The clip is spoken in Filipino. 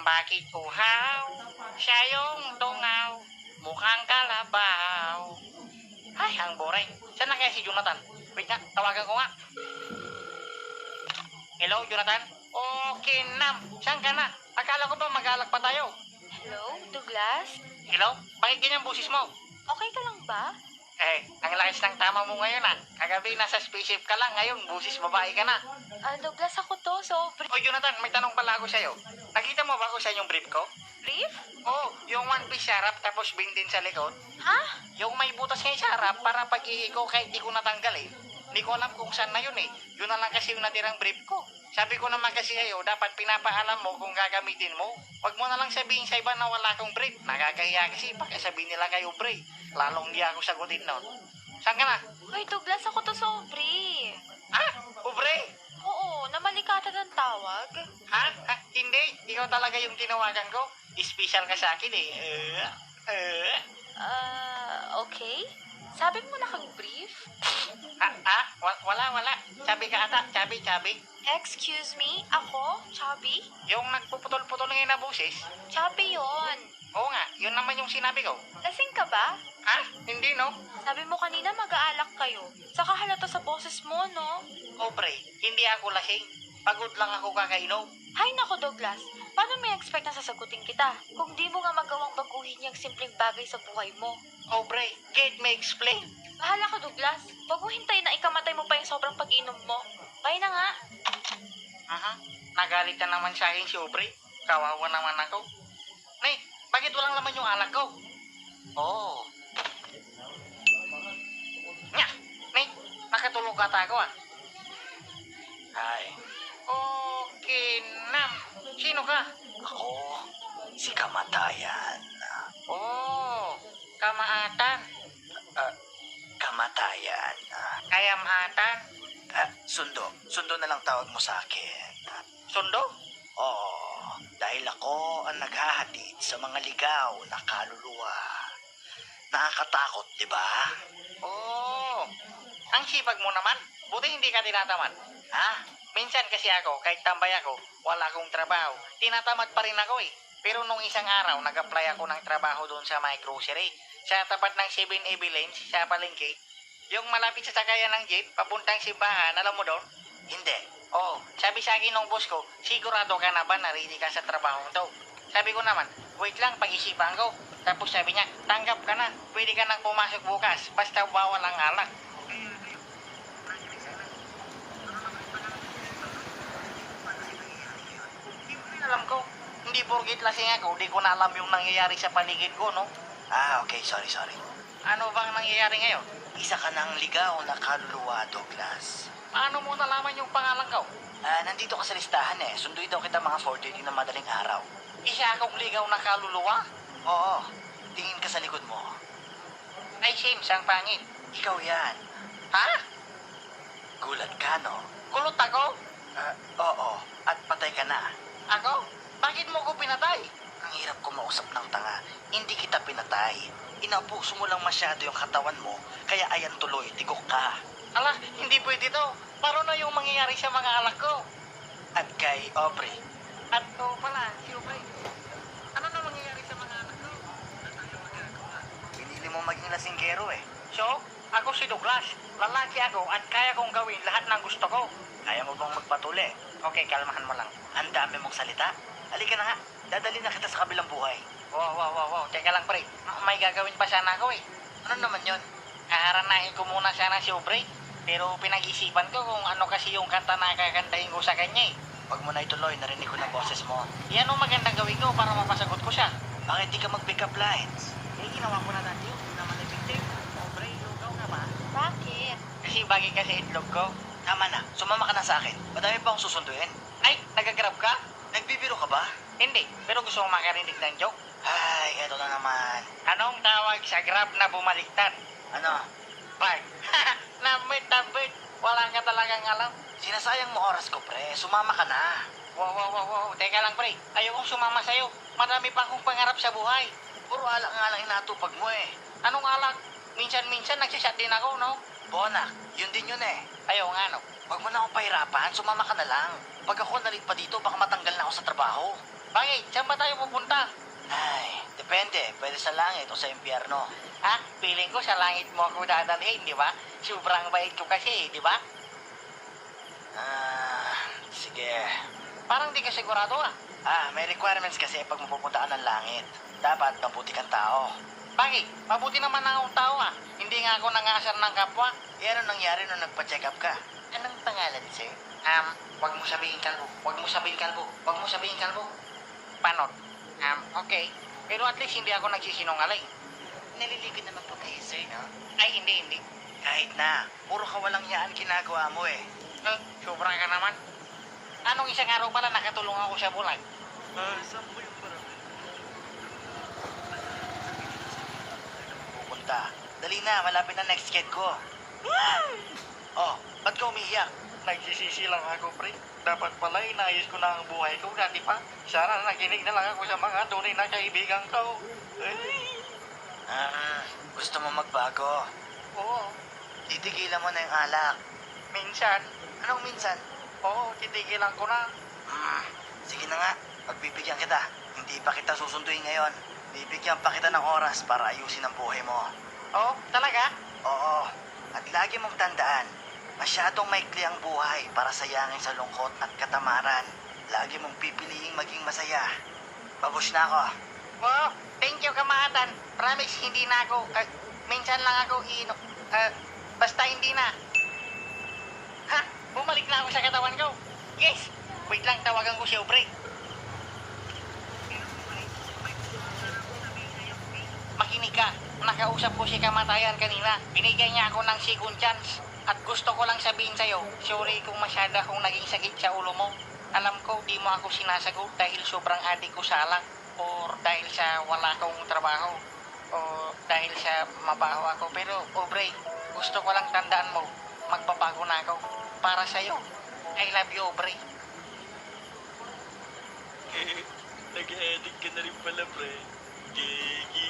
Bakit uhaw? Siya yung tungaw. Mukhang kalabaw. Ay, ang boring. Saan na kaya si Jonathan? Wait nga, tawagan ko nga. Hello, Jonathan? Okay, Nam. Saan ka na? Akala ko ba mag-alak pa tayo? Hello, Douglas? Hello? Bakit ganyan boses mo? Okay ka lang ba? Ang lakas ng tama mo ngayon Kagabi nasa spaceship ka lang, ngayon busis babae ka na. Douglas, ako to, sobre. O Jonathan, may tanong pala ako sa'yo. Nakita mo ba ako sa inyong brief ko? Brief? Yung one piece sa harap tapos bin din sa likod. Ha? Yung may butas ngayon sa harap para pag ko kahit di ko natanggalin. Hindi ko alam kung saan na yun Yun na lang kasi yung natirang brief ko. Sabi ko naman kasi sa'yo, dapat pinapaalam mo kung gagamitin mo. Huwag mo na lang sabihin sa iba na wala kong brief. Nakakahiya kasi sabihin nila kayo brief. Lalong di ako sagutin nun. Saan ka na? Hoy, Douglas, ako to, sobre. Ubre? Oo, namalikatan ng tawag. Hindi. Ikaw talaga yung tinawagan ko. Special ka sa akin Okay. Sabi mo na kang brief? Wala. Sabi ka ata. Chabi. Excuse me, ako? Chubby? Yung nagpuputol-putol ngayon na boses? Chubby yon. Oo nga, yun naman yung sinabi ko. Lasing ka ba? Hindi no? Sabi mo kanina mag-aalak kayo. Saka halata sa boses mo, no? Pre, hindi ako lasing. Pagod lang ako kakainom. Hay nako, Douglas. Paano may expect na sasagutin kita kung di mo nga magawang baguhin yung simpleng bagay sa buhay mo? Pre, get me explain. Bahala ka, Douglas. Wag mo hintayin na ikamatay mo pa yung sobrang pag-inom mo. Bye na nga. Nagalit na naman sa akin si Aubrey. Kawawa naman ako. Nay, bakit walang laman yung alak ko? Nya, Nay, nakatulog ata ako Ay, Okay, Nam. Sino ka? ako, si Kamatayan. Kamaatan. Kamatayan. Kayamatan. Sundo na lang tawag mo sa akin. Sundo? Oo, dahil ako ang naghahatid sa mga ligaw na kaluluwa. Nakakatakot, di ba? Ang sipag mo naman. Buti hindi ka tinatamad. Minsan kasi ako, kahit tambay ako, wala akong trabaho. Tinatamad pa rin ako Pero nung isang araw, nag-apply ako ng trabaho doon sa my grocery. Sa tapat ng 7-Eleven sa palengke. Yung malapit sa sakayan ng jeep, papuntang simbahan, alam mo doon? Hindi. Sabi sa akin ng boss ko, sigurado ka na ba na ready ka sa trabaho to? Sabi ko naman, wait lang, pag-isipan ko. Tapos sabi niya, tanggap ka na, pwede ka nang pumasok bukas, basta bawal ang alak. Alam ko, hindi porgit lasing ako, di ko na alam yung nangyayari sa paligid ko, no? Okay, sorry. Ano bang nangyayari ngayon? Isa ka ng ligaw na kaluluwa, Douglas. Paano mo nalaman yung pangalan ko? Nandito ka sa listahan Sunduin daw kita mga 4:30 ng madaling araw. Isa akong ligaw na kaluluwa? Oo, tingin ka sa likod mo. Ay, Sims, ang pangit. Ikaw yan. Gulat ka, no? Kulot ako? Oo, at patay ka na. Ako? Bakit mo ko pinatay? Ang hirap kumausap ng tanga. Hindi kita pinatay. Inabuso mo lang masyado yung katawan mo, kaya ayan tuloy, tigok ka. Ala, hindi pwede to. Paano na yung mangyayari sa mga alak ko? At kay Aubrey. At pala, si Aubrey. Ano na mangyayari sa mga alak ko? Pinili mo maging lasinggero So, ako si Douglas. Lalaki ako at kaya kong gawin lahat ng gusto ko. Kaya mo bang magpatuli? Okay, kalmahan mo lang. Ang dami mong salita. Halika na nga, dadali na kita sa kabilang buhay. Wow. Teka lang, pre. May gagawin pa sana ako Ano naman yon? Aaranahin ko muna sana si Aubrey. Pero pinag-isipan ko kung ano kasi yung kanta na kakantahin ko sa kanya Huwag mo na ituloy, narinig ko na boses mo. Yan ang magandang gawin ko para mapasagot ko siya. Bakit di ka mag-pick up lines? Ginawa ko na dati yun. Hindi naman effective. Aubrey, lugaw nga ba? Bakit? Kasi bagay kasi itlog ko. Tama na, sumama ka na sa akin. Madami pa akong susunduin. Ay, nagagrab ka? Nagbibiro ka ba? Hindi, pero gusto mo makarinig ng joke. Ay, eto na naman. Anong tawag sa grab na bumaliktad? Ano? Park. Nabit. Wala ka talagang alam. Sinasayang mo oras ko, pre. Sumama ka na. Wow. Teka lang, pre. Ayokong sumama sa'yo. Marami pa akong pangarap sa buhay. Puro alak nga lang inatupag mo Anong alak? Minsan nagsisat din ako, no? Bonak, yun din yun Ayaw nga, no? Huwag mo na akong pahirapan, sumama ka na lang. Pag ako nalit pa dito, baka matanggal na ako sa trabaho. Bakit? Saan ba tayo pupunta? Ay, depende. Pwede sa langit o sa impyerno. Ha? Feeling ko sa langit mo ako dadalhin, di ba? Sobrang bait ko kasi, di ba? Sige. Parang di ka sigurado ah. May requirements kasi pag mapupunta ka ng langit. Dapat mabuti kang tao. Bakit? Mabuti naman akong tao ah. Hindi nga ako nangasar ng kapwa. Ano nangyari nung nagpa-check up ka? Anong pangalan, sir? Wag mo sabihin kalbo. Wag mo sabihin kalbo. Wag mo sabihin kalbo. Panot. Okay. Pero at least hindi ako nagsisinungaling. Naliligo naman po kayo, sir, no? Ay, hindi. Kahit na. Puro kawalang yaan ginagawa mo eh. Sobra ka naman. Anong isang araw pala nakatulong ako sa bulag? Saan po yung marami? Pupunta. Dali na, malapit na next sked ko. Oh, ba't ka umiiyak? Nagsisisi lang ako, pre. Dapat pala inayos ko na ang buhay ko dati pa. Sana nakinig na lang ako sa mga tunay na kaibigan ko. Gusto mo magbago? Oo. Titigilan mo na yung alak. Minsan. Anong minsan? Oo, titigilan ko na. Sige na nga, pagbibigyan kita. Hindi pa kita susunduin ngayon. Bibigyan pa kita ng oras para ayusin ang buhay mo. Oo, talaga? Oo, at lagi mong tandaan, masyadong maikli ang buhay para sayangin sa lungkot at katamaran. Lagi mong pipiliing maging masaya. Babush na ako. Oo, thank you, kamahatan. Promise, hindi na ako. Minsan lang ako basta hindi na. Ha? Bumalik na ako sa katawan ko. Yes! Wait lang, tawagan ko si Aubrey. Makinig ka. Nakausap ko si Kamatayan kanina. Binigyan niya ako ng second chance. At gusto ko lang sabihin sa'yo, sorry kung masyado akong naging sakit sa ulo mo. Alam ko, di mo ako sinasagot dahil sobrang adik ko sa alak. Or dahil sa wala akong trabaho. O dahil sa mabaho ako. Pero, Aubrey, gusto ko lang tandaan mo, magbabago na ako. Para sa'yo. I love you, Aubrey. Nag-edit ka na rin pala, pre. Gigi.